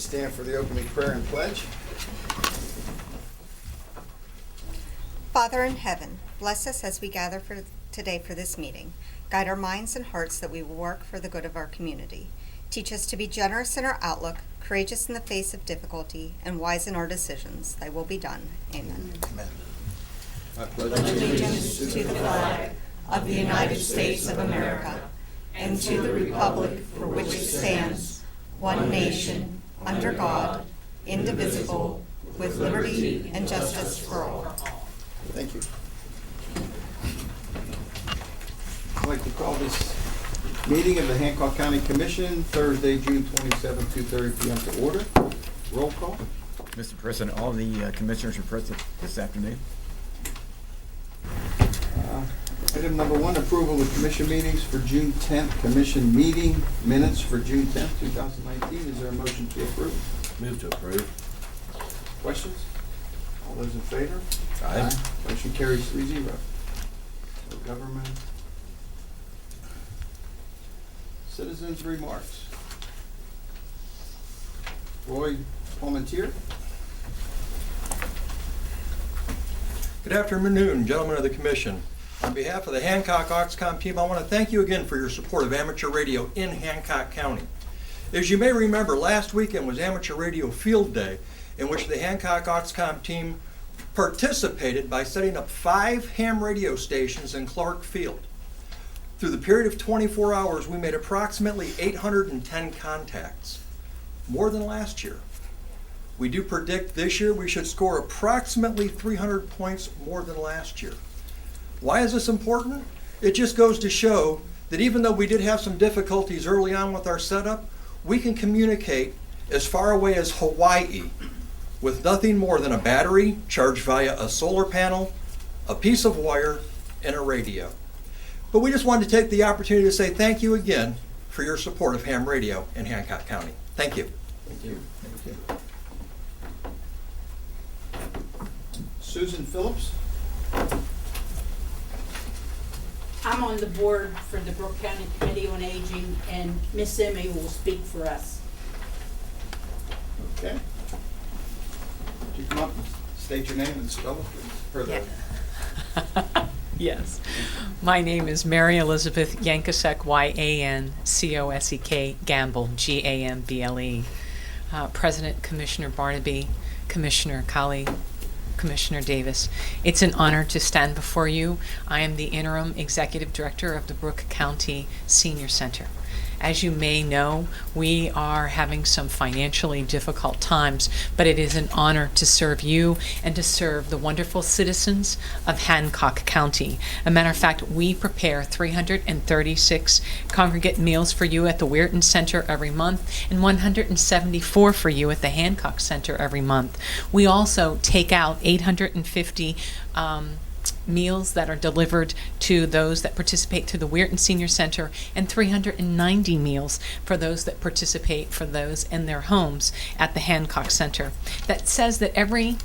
stand for the opening prayer and pledge. Father in heaven, bless us as we gather today for this meeting. Guide our minds and hearts that we will work for the good of our community. Teach us to be generous in our outlook, courageous in the face of difficulty, and wise in our decisions. Thy will be done. Amen. Amen. I Pledge allegiance to the flag of the United States of America and to the republic for which it stands, one nation, under God, indivisible, with liberty and justice for all. Thank you. I'd like to call this meeting of the Hancock County Commission, Thursday, June 27, 2:30 p.m. to order. Roll call. Mr. President, all the commissioners are present this afternoon. Item number 1, approval of commission meetings for June 10th, commission meeting minutes for June 10th, 2019. Is there a motion to approve? Move to approve. Questions? All those in favor? Aye. Motion carries 3-0. So government. Citizens' remarks. Roy Palmentier. Good afternoon, gentlemen of the commission. On behalf of the Hancock Oxcom team, I want to thank you again for your support of amateur radio in Hancock County. As you may remember, last weekend was Amateur Radio Field Day, in which the Hancock Oxcom team participated by setting up 5 ham radio stations in Clark Field. Through the period of 24 hours, we made approximately 810 contacts, more than last year. We do predict this year we should score approximately 300 points more than last year. Why is this important? It just goes to show that even though we did have some difficulties early on with our setup, we can communicate as far away as Hawaii with nothing more than a battery charged via a solar panel, a piece of wire, and a radio. But we just wanted to take the opportunity to say thank you again for your support of ham radio in Hancock County. Thank you. Thank you. Thank you. Susan Phillips. I'm on the board for the Brooke County Committee on Aging, and Miss Emmy will speak for us. Okay. Would you come up and state your name and spell it, please? For the Yes. My name is Mary Elizabeth Yankosek, Yancosek, Gamble, Gamble. President, Commissioner Barnaby, Commissioner Colley, Commissioner Davis. It's an honor to stand before you. I am the interim executive director of the Brooke County Senior Center. As you may know, we are having some financially difficult times, but it is an honor to serve you and to serve the wonderful citizens of Hancock County. A matter of fact, we prepare 336 congregate meals for you at the Weirton Center every month and 174 for you at the Hancock Center every month. We also take out 850 meals that are delivered to those that participate through the Weirton Senior Center, and 390 meals for those that participate for those in their homes at the Hancock Center. That says that every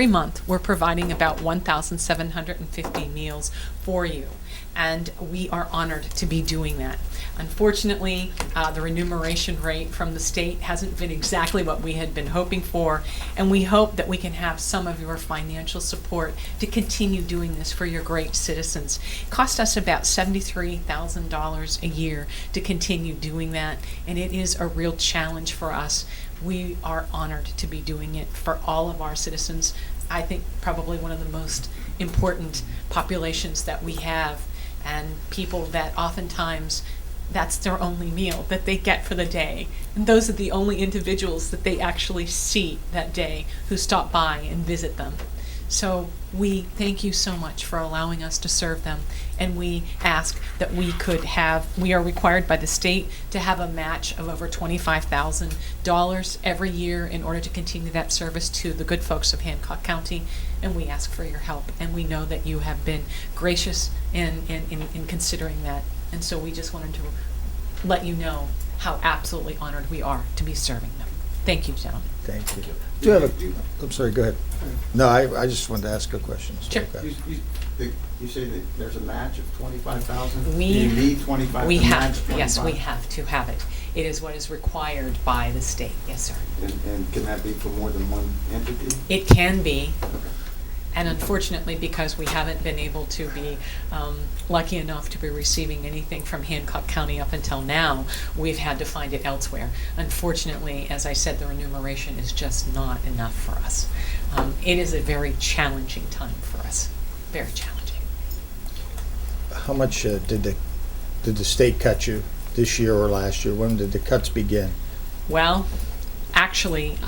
month we're providing about 1,750 meals for you, and we are honored to be doing that. Unfortunately, the remuneration rate from the state hasn't been exactly what we had been hoping for, and we hope that we can have some of your financial support to continue doing this for your great citizens. It cost us about $73,000 a year to continue doing that, and it is a real challenge for us. We are honored to be doing it for all of our citizens. I think probably one of the most important populations that we have, and people that oftentimes that's their only meal that they get for the day. And those are the only individuals that they actually see that day who stop by and visit them. So we thank you so much for allowing us to serve them. And we ask that we are required by the state to have a match of over $25,000 every year in order to continue that service to the good folks of Hancock County. And we ask for your help. And we know that you have been gracious in considering that. And so we just wanted to let you know how absolutely honored we are to be serving them. Thank you, gentlemen. Thank you. Do you have a, I'm sorry, go ahead. No, I just wanted to ask a question. So, Sure. okay. You say that there's a match of 25,000? We Do you need 25 We to have, match 25? yes, we have to have it. It is what is required by the state. Yes, sir. And can that be for more than one entity? It can be. And unfortunately, because we haven't been able to be lucky enough to be receiving anything from Hancock County up until now, we've had to find it elsewhere. Unfortunately, as I said, the remuneration is just not enough for us. It is a very challenging time for us, very challenging. How much did the state cut you this year or last year? When did the cuts begin? Well, actually,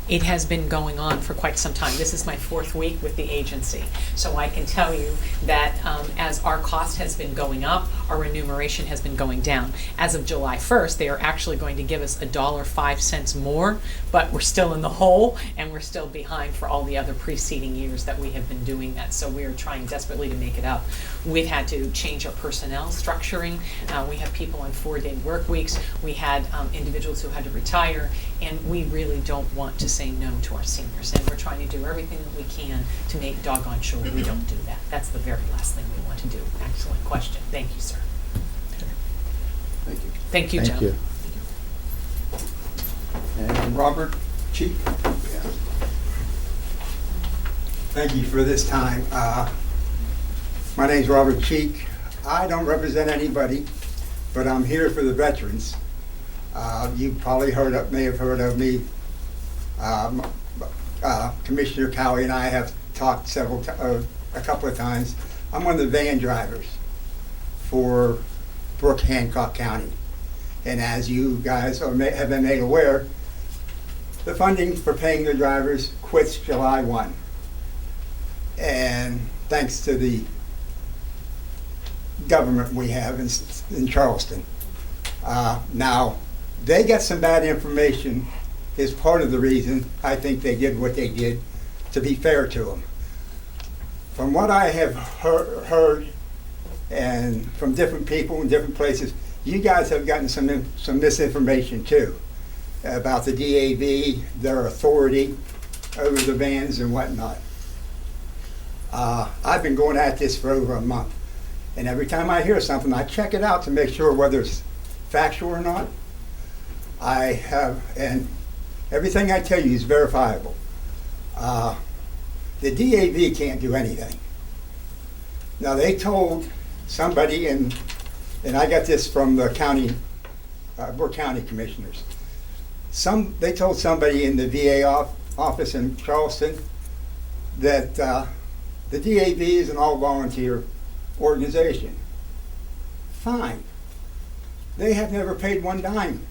it has been going on for quite some time. This is my 4th week with the agency. So I can tell you that as our cost has been going up, our remuneration has been going down. As of July 1st, they are actually going to give us $1.05 more, but we're still in the hole and we're still behind for all the other preceding years that we have been doing that. So we are trying desperately to make it up. We've had to change our personnel structuring. We have people on 4-day work weeks. We had individuals who had to retire, and we really don't want to say no to our seniors. And we're trying to do everything that we can to make doggone sure we don't do that. That's the very last thing we want to do. Excellent question. Thank you, sir. Thank you. Thank you, Thank gentlemen. you. And Robert Cheek? Thank you for this time. My name's Robert Cheek. I don't represent anybody, but I'm here for the veterans. You probably may have heard of me. Commissioner Cowie and I have talked a couple of times. I'm one of the van drivers for Brooke Hancock County. And as you guys have been made aware, the funding for paying the drivers quits July 1. And thanks to the government we have in Charleston. Now, they got some bad information is part of the reason I think they did what they did, to be fair to them. From what I have heard and from different people in different places, you guys have gotten some misinformation too about the DAV, their authority over the vans and whatnot. I've been going at this for over a month, and every time I hear something, I check it out to make sure whether it's factual or not. I have, and everything I tell you is verifiable. The DAV can't do anything. Now, they told somebody and I got this from the county, Brooke County commissioners. They told somebody in the VA office in Charleston that the DAV is an all-volunteer organization. Fine. They have never paid one dime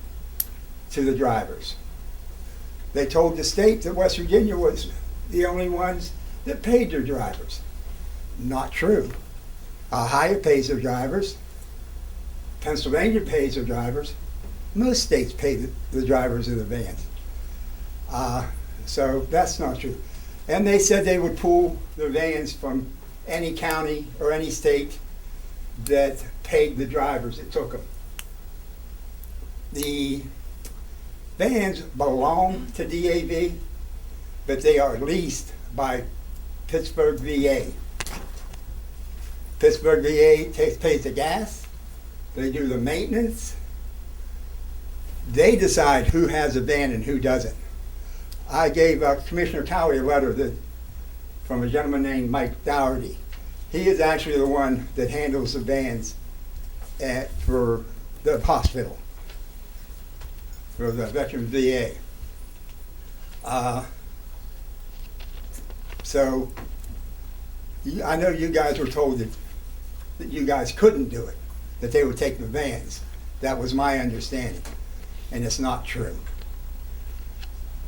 to the drivers. They told the state that West Virginia was the only ones that paid their drivers. Not true. Ohio pays their drivers. Pennsylvania pays their drivers. Most states pay the drivers of the vans. So that's not true. And they said they would pull the vans from any county or any state that paid the drivers that took them. The vans belong to DAV, but they are leased by Pittsburgh VA. Pittsburgh VA pays the gas, they do the maintenance, they decide who has a van and who doesn't. I gave Commissioner Cowie a letter from a gentleman named Mike Dougherty. He is actually the one that handles the vans for the hospital, for the Veterans VA. So I know you guys were told that you guys couldn't do it, that they would take the vans. That was my understanding, and it's not true.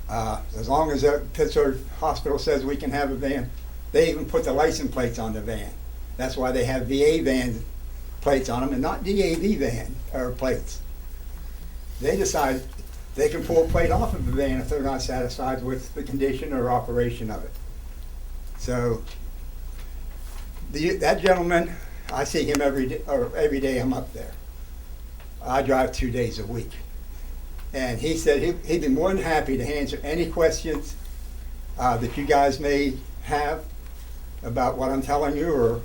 As long as the Pittsburgh Hospital says we can have a van, they even put the license plates on the van. That's why they have VA van plates on them and not DAV van or plates. They decide they can pull a plate off of the van if they're not satisfied with the condition or operation of it. So that gentleman, I see him every day I'm up there. I drive 2 days a week. And he said he'd be more than happy to answer any questions that you guys may have about what I'm telling you, or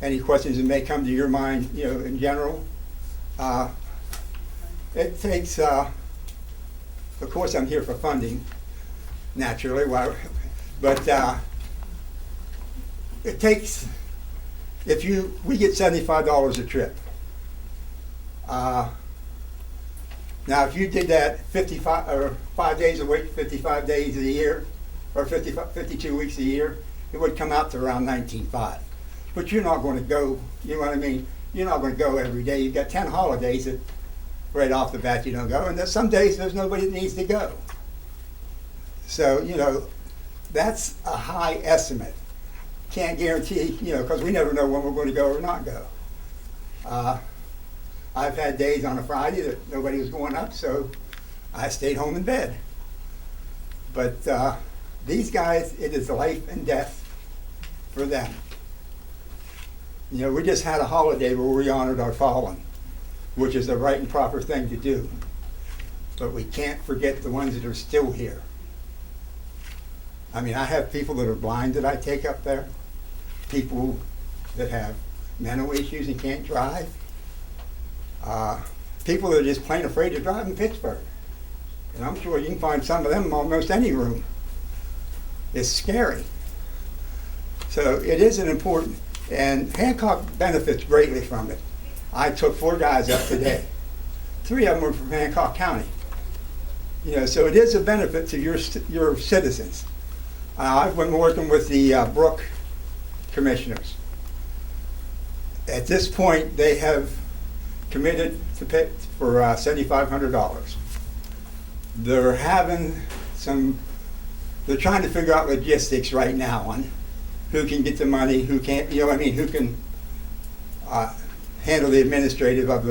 any questions that may come to your mind, in general. it takes, of course, I'm here for funding, naturally, but it takes, we get $75 a trip. Now, if you did that 55, or 5 days a week, 55 days a year, or 52 weeks a year, it would come out to around $19,500. But you're not going to go, you know what I mean? You're not going to go every day. You've got 10 holidays that right off the bat you don't go, and there's some days there's nobody that needs to go. So, you know, that's a high estimate. Can't guarantee, you know, because we never know when we're going to go or not go. I've had days on a Friday that nobody was going up, so I stayed home in bed. But these guys, it is life and death for them. You know, we just had a holiday where we honored our fallen, which is the right and proper thing to do. But we can't forget the ones that are still here. I mean, I have people that are blind that I take up there, people that have mental issues and can't drive, people that are just plain afraid to drive in Pittsburgh. And I'm sure you can find some of them in almost any room. It's scary. So it is an important, and Hancock benefits greatly from it. I took 4 guys up today. 3 of them were from Hancock County. You know, so it is a benefit to your citizens. I've been working with the Brook commissioners. At this point, they have committed to pay for $7,500. They're having they're trying to figure out logistics right now on who can get the money, who can't, you know what I mean, who can handle the administrative of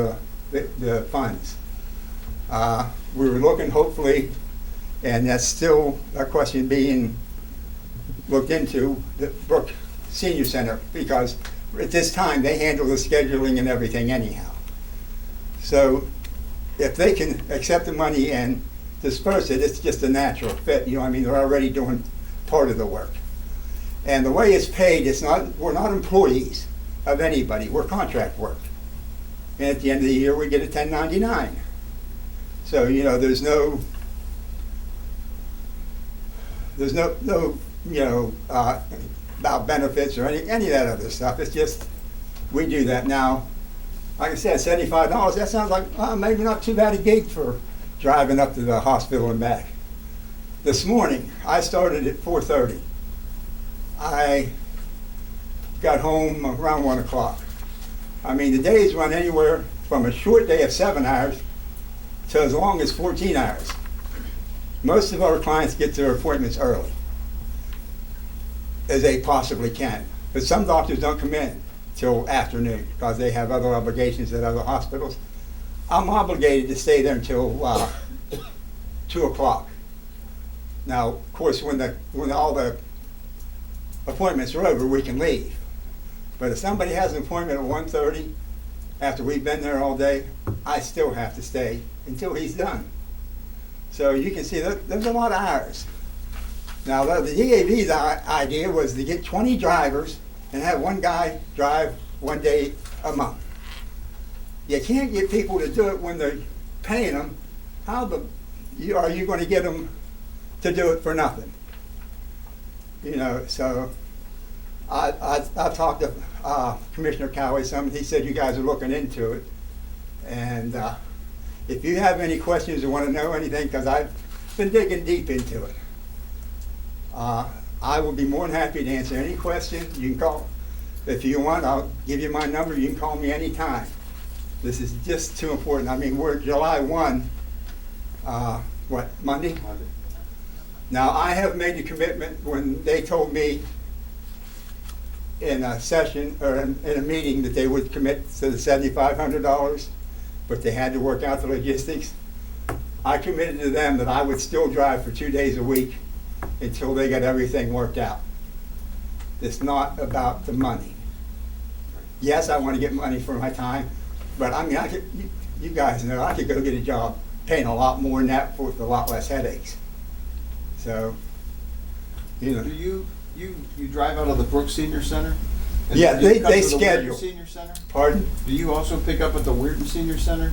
the funds. We were looking, hopefully, and that's still a question being looked into, the Brook Senior Center, because at this time they handle the scheduling and everything anyhow. So if they can accept the money and disperse it, it's just a natural fit. You know, I mean, they're already doing part of the work. And the way it's paid, we're not employees of anybody. We're contract work. And at the end of the year, we get a 1099. So, you know, there's no, you know, about benefits or any of that other stuff. It's just, we do that now. Like I said, $75, that sounds like maybe not too bad a gig for driving up to the hospital and back. This morning, I started at 4:30. I got home around 1 o'clock. I mean, the days run anywhere from a short day of 7 hours to as long as 14 hours. Most of our clients get their appointments early, as they possibly can. But some doctors don't come in till afternoon because they have other obligations at other hospitals. I'm obligated to stay there until 2 o'clock. Now, of course, when all the appointments are over, we can leave. But if somebody has an appointment at 1:30, after we've been there all day, I still have to stay until he's done. So you can see that there's a lot of hours. Now, the DAV's idea was to get 20 drivers and have one guy drive 1 day a month. You can't get people to do it when they're paying them. How are you going to get them to do it for nothing? You know, so I talked to Commissioner Cowley some. He said you guys are looking into it. And if you have any questions or want to know anything, because I've been digging deep into it, I will be more than happy to answer any question. You can call. If you want, I'll give you my number. You can call me anytime. This is just too important. I mean, we're July 1, Monday? Monday. Now, I have made the commitment when they told me in a session, or in a meeting, that they would commit to the $7,500, but they had to work out the logistics. I committed to them that I would still drive for 2 days a week until they got everything worked out. It's not about the money. Yes, I want to get money for my time, but I mean, you guys know, I could go get a job paying a lot more than that with a lot less headaches. So, you know. Do you drive out of the Brook Senior Center? And Yeah, do you come they to the schedule. Weirton Senior Center? Pardon? Do you also pick up at the Weirton Senior Center?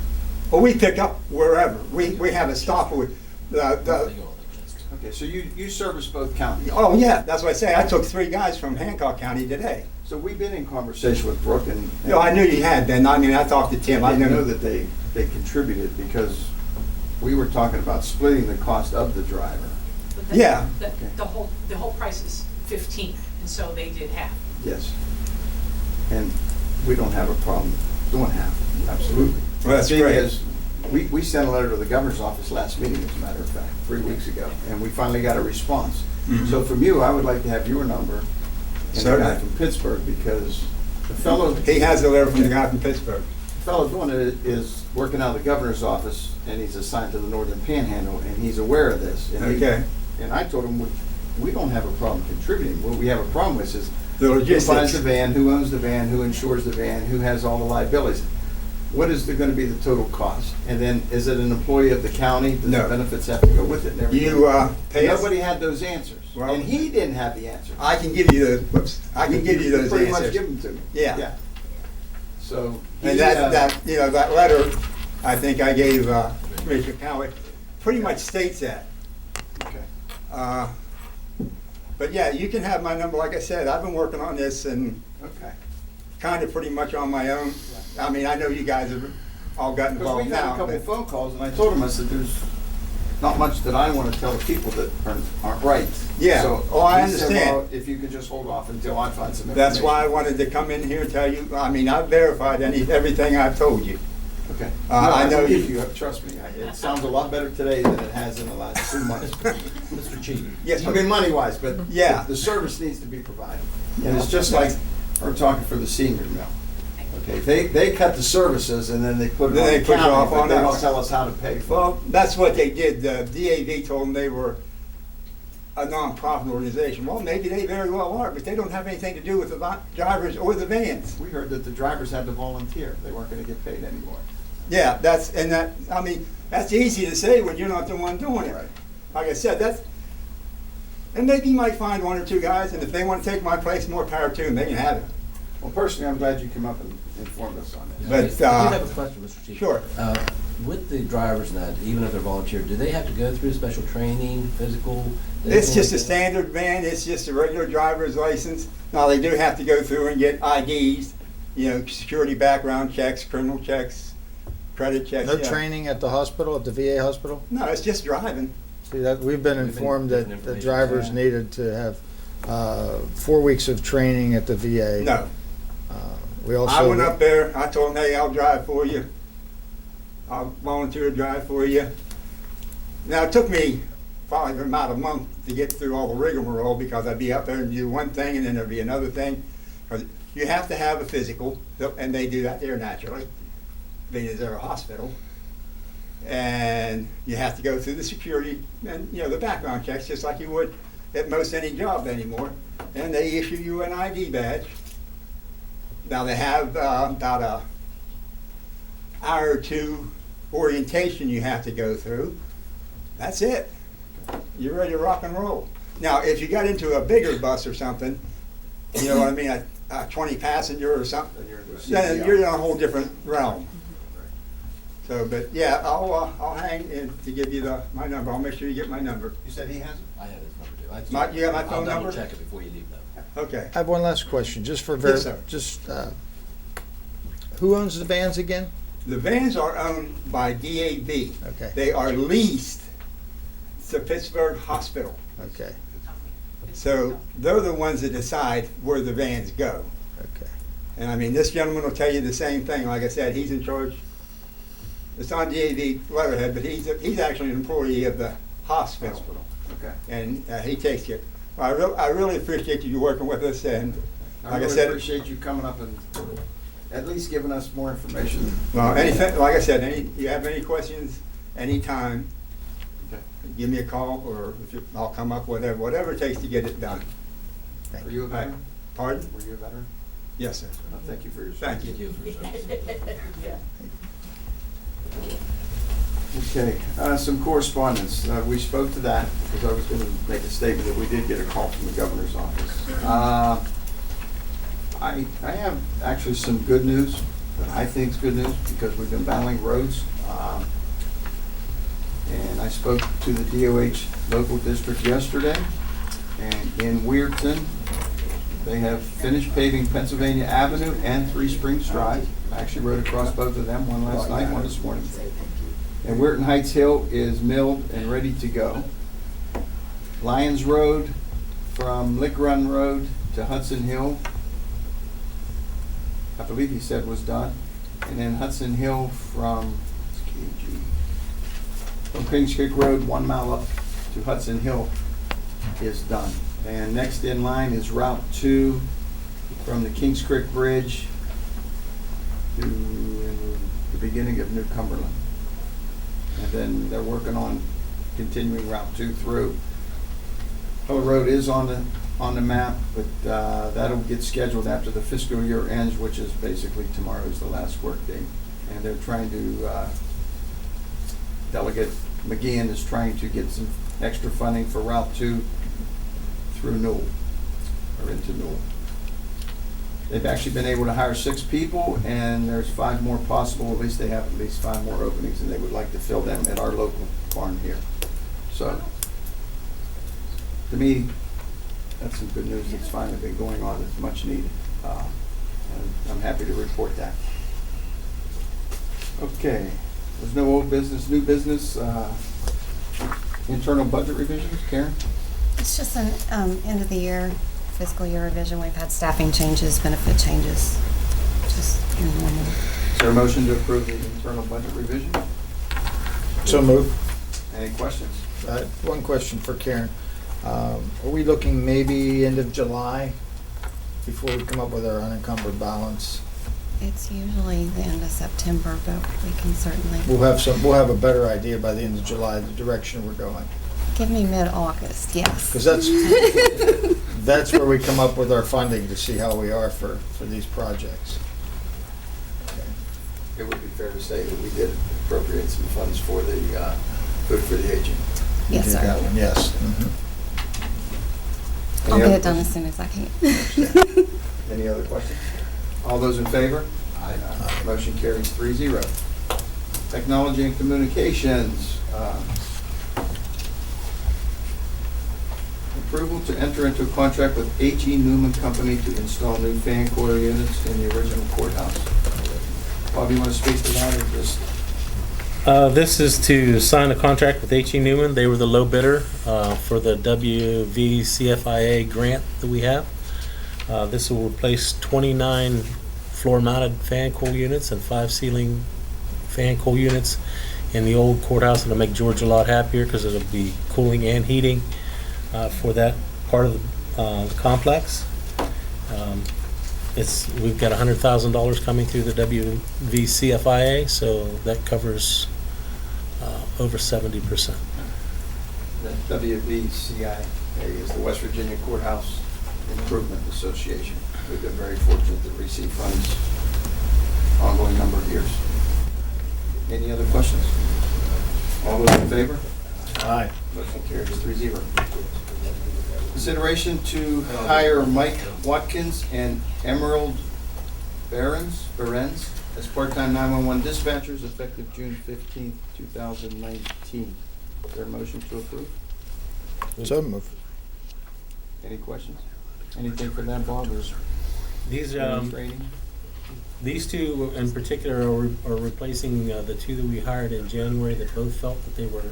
Well, we pick up wherever. We have a stop with, Okay, so you service both counties. oh yeah, that's what I say. I took 3 guys from Hancock County today. So we've been in conversation with Brooke and. No, I knew you had been. I mean, I talked to Tim. I I know know that they contributed because we were talking about splitting the cost of the driver. But Yeah. The whole price is 15, and so they did half. Yes. And we don't have a problem doing half, absolutely. Well, that's The thing great. is, we sent a letter to the governor's office last meeting, as a matter of fact, 3 weeks ago, and we finally got a response. Mhm. So from you, I would like to have your number and the guy Certainly. from Pittsburgh, because the fellow. he has a letter from the guy from Pittsburgh. The fellow doing it is working out of the governor's office, and he's assigned to the Northern Panhandle, and he's aware of this. And he- Okay. And I told him, we don't have a problem contributing. What we have a problem with is The who buys logistics. the van, who owns the van, who insures the van, who has all the liabilities. What is gonna be the total cost? And then, is it an employee of the county? Does the No. benefits have to go with it and everything? You pay us. Nobody had those answers, Well- and he didn't have the answers. I can give you the. Whoops. I can give you those Pretty much answers. give them to me. Yeah. So. And he, that that letter, I think I gave Commissioner Cowie, pretty much states that. Okay. But yeah, you can have my number. Like I said, I've been working on this and Okay. kind of pretty much on my own. I mean, I know you guys have all gotten Because involved we've had a now. couple but- phone calls, and I told him, I said, there's not much that I want to tell the people that aren't right. Yeah. So Oh, I he said, understand. well, if you could just hold off until I find some information. That's why I wanted to come in here and tell you, I mean, I've verified everything I've told you. Okay. I know believe you- you, trust me, it sounds a lot better today than it has in the last 2 months. Mr. Chief, Yes, I mean, money-wise, but Yeah. the service needs to be provided. And it's just like, we're talking for the seniors now. Okay, they cut the services and then they put it Then on they the push it county, off but on they don't us. tell us how to pay for it. well, that's what they did. The DAV told them they were a non-profit organization. Well, maybe they very well are, but they don't have anything to do with the drivers or the vans. We heard that the drivers had to volunteer, they weren't gonna get paid anymore. Yeah, I mean, that's easy to say when you're not the one doing it. Right. Like I said, and maybe you might find 1 or 2 guys, and if they want to take my place, more power to them, they can have it. Well, personally, I'm glad you came up and informed us on this. But, I do have a question, Mr. Chief. Sure. With the drivers and that, even if they're volunteer, do they have to go through special training, physical? It's anything just a like that? standard van, it's just a regular driver's license. Now, they do have to go through and get IDs, security background checks, criminal checks, credit checks. No yeah. training at the hospital, at the VA hospital? No, it's just driving. See, that, we've been We've been informed given that the information. drivers Yeah. needed to have 4 weeks of training at the VA. No. We also. I went up there, I told them, hey, I'll drive for you. I'll volunteer to drive for you. Now, it took me probably about a month to get through all the rigmarole because I'd be up there and do one thing and then there'd be another thing. 'Cause you have to have a physical, and they do that there naturally, being as they're a hospital. And you have to go through the security and, the background checks, just like you would at most any job anymore. And they issue you an ID badge. Now, they have about a hour or 2 orientation you have to go through. That's it. You're ready to rock and roll. Now, if you got into a bigger bus or something, you know what I mean, a 20 passenger or something, then you're in a whole different realm. So, but yeah, I'll hang in to give you my number. I'll make sure you get my number. You said he has it? I have his number too. You got my phone I'll double number? check it before you leave though. Okay. I have one last question, just for Yes, sir. who owns the vans again? The vans are owned by DAV. Okay. They are leased to Pittsburgh Hospital. Okay, So they're the ones that decide where the vans go. okay. And I mean, this gentleman will tell you the same thing. Like I said, he's in charge. It's on DAV letterhead, but he's actually an employee of the hospital. Okay. And he takes care. Well, I really appreciate you working with us, and I like I really said, appreciate you coming up and at least giving us more information. well, anything, like I said, you have any questions, anytime, Okay. give me a call, or I'll come up, whatever it takes to get it done. Are you a veteran? Pardon? Were you a veteran? Yes, sir. Well, thank you for your Thank service. you. Thank you for your service. Okay, some correspondence. We spoke to that because I was going to make a statement that we did get a call from the governor's office. I have actually some good news. but I think it's good news because we've been battling roads. And I spoke to the DOH local district yesterday, and in Weirton, they have finished paving Pennsylvania Avenue and Three Springs Drive. I actually rode across both of them, one last night, one this morning. And Weirton Heights Hill is milled and ready to go. Lyons Road from Lick Run Road to Hudson Hill, I believe he said was done. And then Hudson Hill from Kings Creek Road, 1 mile up to Hudson Hill is done. And next in line is Route 2 from the Kings Creek Bridge to the beginning of New Cumberland. And then they're working on continuing Route 2 through. Hill Road is on the map, but that'll get scheduled after the fiscal year ends, which is basically tomorrow's the last work day. And they're trying to, Delegate McGeehan is trying to get some extra funding for Route 2 through Newell, or into Newell. They've actually been able to hire 6 people, and there's 5 more possible. At least they have at least 5 more openings, and they would like to fill them at our local barn here. So, to me, that's some good news that's finally been going on. It's much needed. And I'm happy to report that. Okay, there's no old business, new business. Internal budget revisions, Karen? It's just an end of the year, fiscal year revision. We've had staffing changes, benefit changes, just your normal. Is there a motion to approve the internal budget revision? So moved. Any questions? One question for Karen. Are we looking maybe end of July before we come up with our unencumbered balance? It's usually the end of September, but we can certainly, We'll have a better idea by the end of July, the direction we're going. give me mid-August, yes. Because that's where we come up with our funding to see how we are for these projects. It would be fair to say that we did appropriate some funds for the food for the aging. Yes, Did that sir. one, yes. Mhm. I'll Any get other it done as questions? soon as I can. Any other questions? All those in favor? Aye. Motion carries 3-0. Technology and communications. Approval to enter into a contract with H.E. Newman Company to install new fan coil units in the original courthouse. Bob, you want to speak to that or just? This is to sign a contract with H.E. Newman. They were the low bidder for the WVCFIA grant that we have. This will replace 29 floor-mounted fan coil units and 5 ceiling fan coil units in the old courthouse. It'll make George a lot happier because it'll be cooling and heating for that part of the complex. We've got $100,000 coming through the WVCFIA, so that covers over 70%. The WVCIA is the West Virginia Courthouse Improvement Association. We've been very fortunate to receive funds ongoing number of years. Any other questions? All those in favor? Aye. Motion carries 3-0. Consideration to hire Mike Watkins and Emerald Behrens as part-time 911 dispatchers effective June 15th, 2019. Is there a motion to approve? So moved. Any questions? Anything for them, Bob, or These any training? These two in particular are replacing the 2 that we hired in January that both felt that they were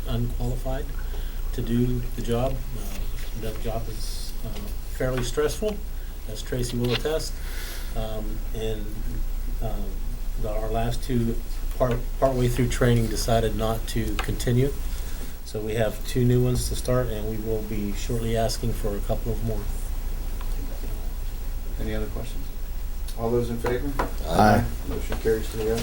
unqualified to do the job. That job is fairly stressful, as Tracy will attest. Our last 2, partway through training, decided not to continue. So we have 2 new ones to start, and we will be shortly asking for a couple of more. Any other questions? All those in favor? Aye. Motion carries 3-0.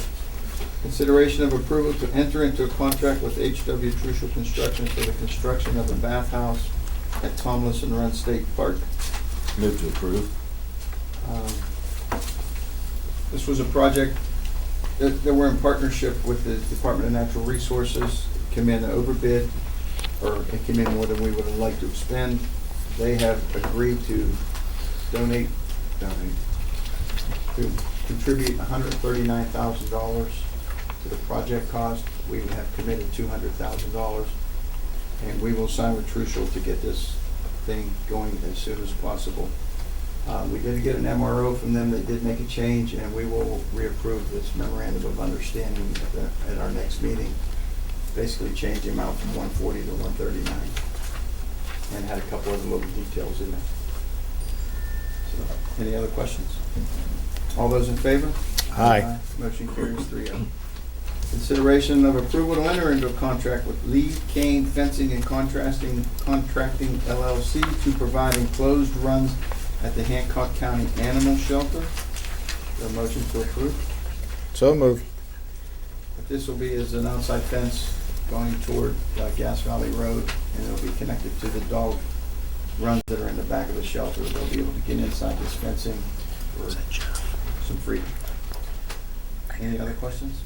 Consideration of approval to enter into a contract with H.W. Truschel Construction for the construction of a bathhouse at Tomlinson Run State Park. Move to approve. This was a project that we're in partnership with the Department of Natural Resources. It came in overbid, or it came in more than we would have liked to expend. They have agreed to donate to contribute $139,000 to the project cost. We have committed $200,000, and we will sign with Trucial to get this thing going as soon as possible. We did get an MRO from them. They did make a change, and we will reapprove this memorandum of understanding at our next meeting. Basically change the amount from 140 to 139, and had a couple of little details in there. So, any other questions? All those in favor? Aye. Motion carries 3-0. Consideration of approval to enter into a contract with Lee Kane Fencing and Contracting LLC to provide enclosed runs at the Hancock County Animal Shelter. A motion to approve. So moved. This will be as an outside fence going toward Gas Valley Road, and it'll be connected to the dog runs that are in the back of the shelter. They'll be able to get inside this fencing for some freedom. Any other questions?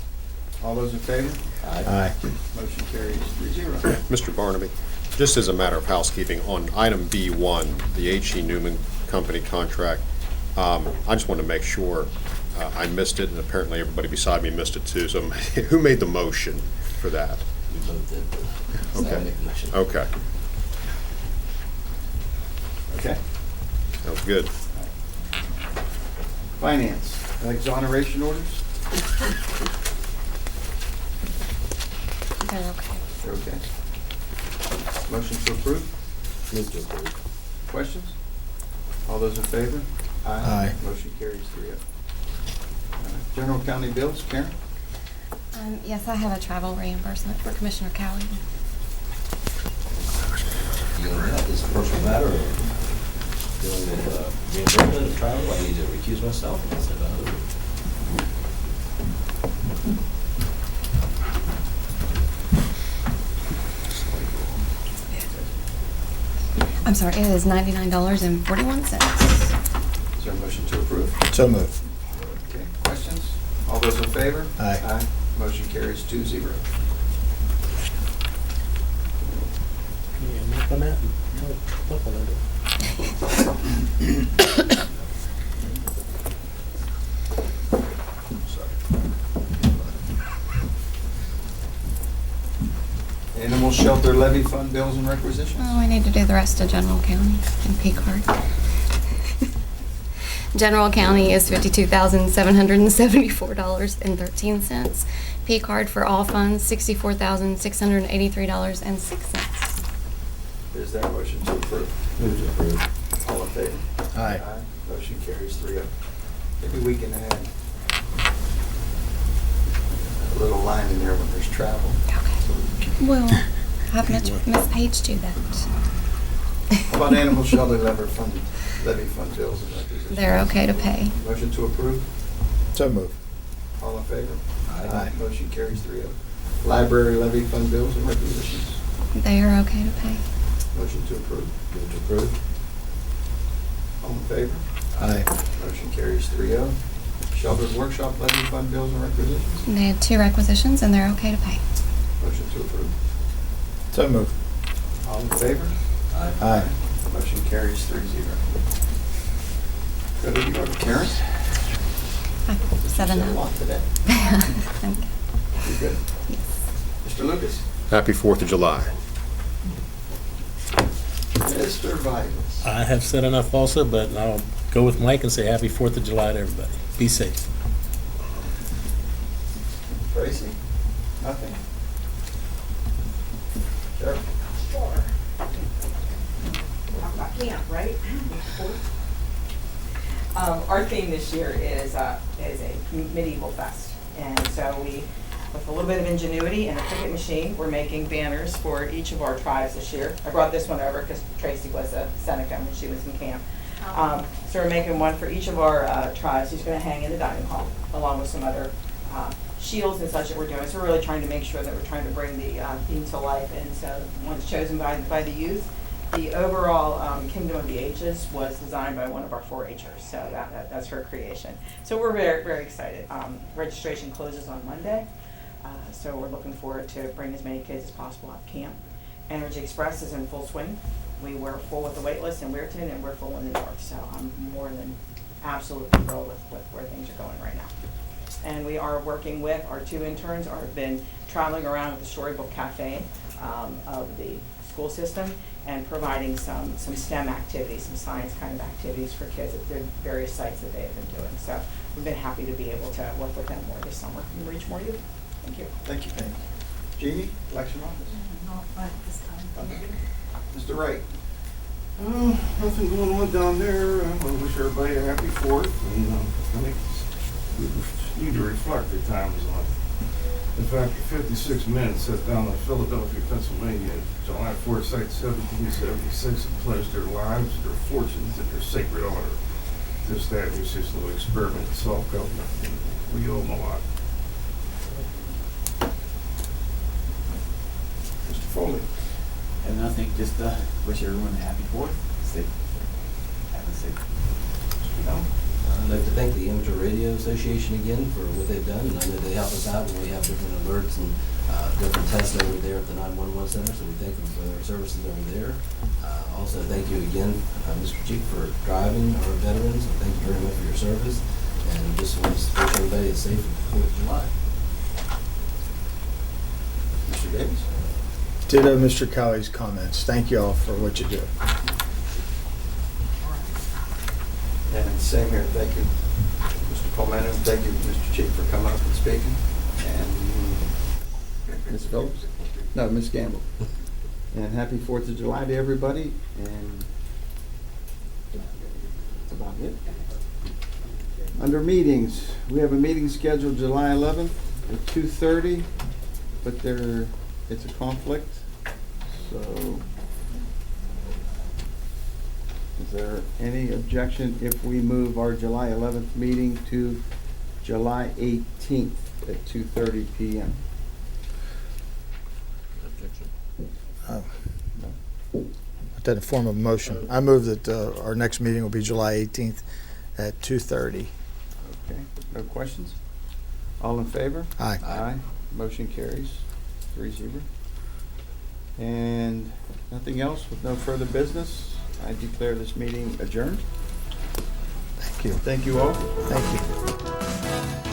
All those in favor? Aye. Motion carries 3-0. Mr. Barnaby, just as a matter of housekeeping, on item B1, the H.E. Newman Company contract, I just want to make sure I missed it, and apparently everybody beside me missed it too. So who made the motion for that? We both did, but so I'll Okay. make the motion. Okay, Okay. that was good. Finance, exoneration orders? They're okay. They're okay. Motion to approve? Move to approve. Questions? All those in favor? Aye. Motion carries 3-0. General county bills, Karen? Yes, I have a travel reimbursement for Commissioner Cowan. You gonna have this a personal matter or dealing with reimbursement of travel? I need to recuse myself. I said, I'm sorry, it is $99.41. Is there a motion to approve? So moved. Okay, questions? All those in favor? Aye. Motion carries 2-0. Yeah, look on that. Look on that. Animal shelter levy fund bills and requisitions? Oh, I need to do the rest of General County and P card. General County is $52,774.13. P card for all funds, $64,683.06. Is there a motion to approve? move to approve. All in favor? Aye. Motion carries 3-0. Maybe we can add a little line in there when there's travel. Okay. We'll have Miss Page do that. How about animal shelter levy fund bills and requisitions? They're okay to pay. Motion to approve? So moved. All in favor? Aye. Motion carries 3-0. Library levy fund bills and requisitions? They are okay to pay. Motion to approve. Move to approve. All in favor? Aye. Motion carries 3-0. Shelter's workshop levy fund bills and requisitions? They had 2 requisitions and they're okay to pay. Motion to approve. So moved. All in favor? Aye. Motion carries 3-0. Good, you go to Karen? 7 Said a lot today. Thank you. You good? Yes. Mr. Lucas? Happy 4th of July. Mr. Vivas? I have said enough also, but I'll go with Mike and say happy 4th of July to everybody. Be safe. Tracy? Nothing? Sheriff? Talk about camp, right? Our theme this year is a medieval fest. And so we, with a little bit of ingenuity and a Cricut machine, we're making banners for each of our tribes this year. I brought this one over because Tracy was a Seneca when she was in camp. So we're making one for each of our tribes. He's going to hang in the dining hall, along with some other shields and such that we're doing. So we're really trying to make sure that we're trying to bring the theme to life. And so one is chosen by the youth. The overall Kingdom of the Ages was designed by one of our 4-Hers, so that's her creation. So we're very, very excited. Registration closes on Monday, so we're looking forward to bringing as many kids as possible out to camp. Energy Express is in full swing. We were full with the wait list in Weirton, and we're full in the north, so I'm more than absolutely thrilled with where things are going right now. And we are working with, our 2 interns have been traveling around with the Storybook Cafe of the school system and providing some STEM activities, some science kind of activities for kids at the various sites that they have been doing. So we've been happy to be able to work with them more this summer and reach more youth. Thank you. Thank you. Jeannie, election office. Not right this time. Mr. Wright. Nothing going on down there. I want to wish everybody a happy 4th, and I think we need to reflect the time was on. In fact, 56 men sat down in Philadelphia, Pennsylvania, July 4th, 1776, and pledged their lives, their fortunes, and their sacred honor to establish this little experiment in self-government. We owe them a lot. Mr. Foley. And I think just wish everyone a happy 4th. Have a safe. I'd like to thank the Amateur Radio Association again for what they've done, and I know they help us out when we have different alerts and different tests over there at the 911 center, so we thank them for their services over there. Also, thank you again, Mr. Chief, for driving our veterans, and thank you very much for your service, and just want to wish everybody a safe 4th of July. Mr. Davis. Ditto Mr. Kelly's comments. Thank you all for what you do. And same here, thank you, Mr. Palmetto, thank you, Mr. Chief, for coming up and speaking. And Ms. Phillips? No, Ms. Gamble. And happy 4th of July to everybody, and that's about it. Under meetings, we have a meeting scheduled July 11th at 2:30, but it's a conflict, so is there any objection if we move our July 11th meeting to July 18th at 2:30 p.m.? Put that in form of a motion. I move that our next meeting will be July 18th at 2:30. Okay, no questions? All in favor? Aye. Aye. Motion carries 3-0. And nothing else with no further business, I declare this meeting adjourned. Thank you. Thank you all. Thank you.